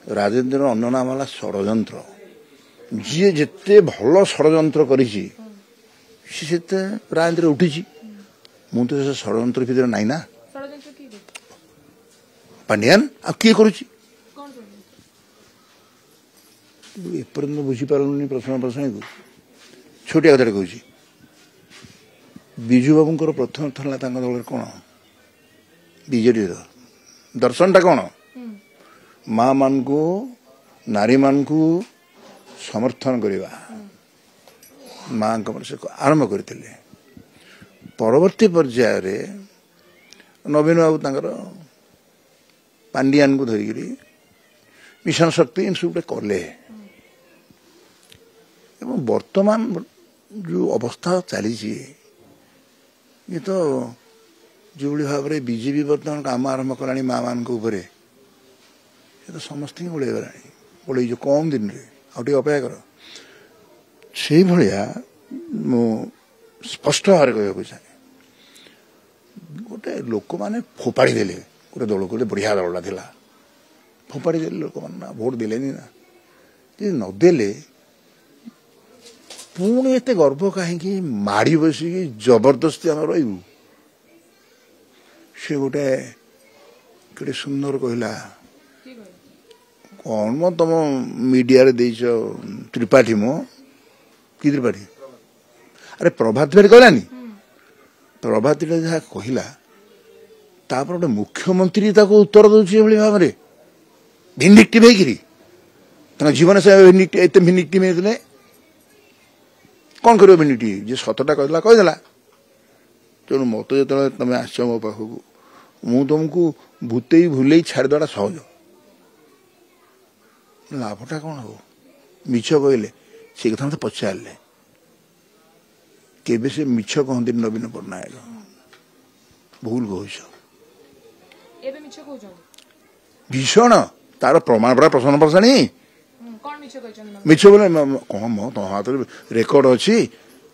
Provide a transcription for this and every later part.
राजेन्द्र अन्य नाम है षड़यंत्र जी जिते भल षड़यंत्र करिछि से राजेन्द्र उठी मु तो से षड़यंत्र भीतर नाई ना पांड्यान आ किए करुछि एपर्यंत बुझीपारूनी प्रश्न प्रश्न को छोटिया कथा कहूँ विजु बाबूंकर प्रथम था दल कौन बीजेडी दर्शन टा कौन माँ मान को नारी मान को समर्थन करवा माँ से आरंभ करते परवर्ती पर्यायर नवीन बाबू तर पांड्यान को धरिकी मिशन शक्ति इन सब कले वर्तमान जो अवस्था चली ये तो जो भाव में बीजेपी बर्तमान काम आरंभ कला माँ मान ये तो समस्त ओल्ला ओल्ल जो कम दिन रे आगे अपेक्षा कर से भाया मु स्पष्ट भाव में कहूँ चाहे गोटे लोक मैंने फोपाड़ी देले गोटे दल को बढ़िया दलटा था फोपाड़ी दे लोक मैंने भोट देले ना नदेले पुणी एत गर्व कहीं माड़ी बसिक जबरदस्ती आम रू से गोटे सुंदर कहला कौन मो तुम मीडिया रे देच त्रिपाठी मो कि त्रिपाठी अरे प्रभात त्रिपाठी कहलानी प्रभात त्रिपाठी जहाँ कहला तापर गोटे मुख्यमंत्री ताको उत्तर दौर भाव में भिन्डिक्टिव होकर जीवन से एत भिन्डिक्टिव होते कौन कर भिन्डिक्टिव जी सतटा कहला कहीदेला तेणु मत जो तुम आस मो पाखक मु तुमको भूत भूल छाड़देवा सहज लाभटा कौन हो मिछ कहले से कथा मत पचारे केबे से मिछ कहते नवीन पट्टनायक भूल कह भीषण तार प्रमाण पड़ा प्रश्न प्रश्नी मिछ बोले कौन मो तुम हाथ रेकर्ड अच्छी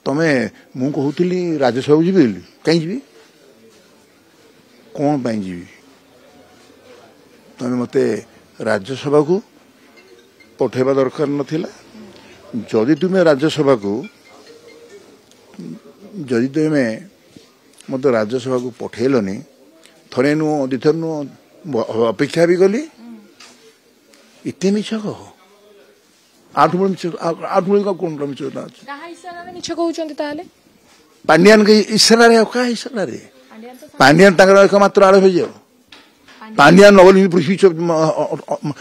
तमें मु कहूली राज्यसभा जी कहीं जी कौन पाई जी तमें मत राज्यसभा को पठेबा दरकार नथिला जदि तुम्हें राज्यसभा को जदि तुम्हें मत राज्यसभा को पठेलनी थरे नु दिथर नु अपेक्षा भी कली इतने मिछ कह आठ बड़ मिछ कौन मिछ पांड्यान के इशारा क्या इशारा पांड्यान एकमात्र आड़ हो जाओ पांड्यान नवल पृथ्वी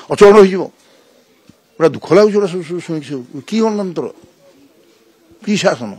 अचल हो दुख लगुच शुणी कि गणतंत्र कि शासन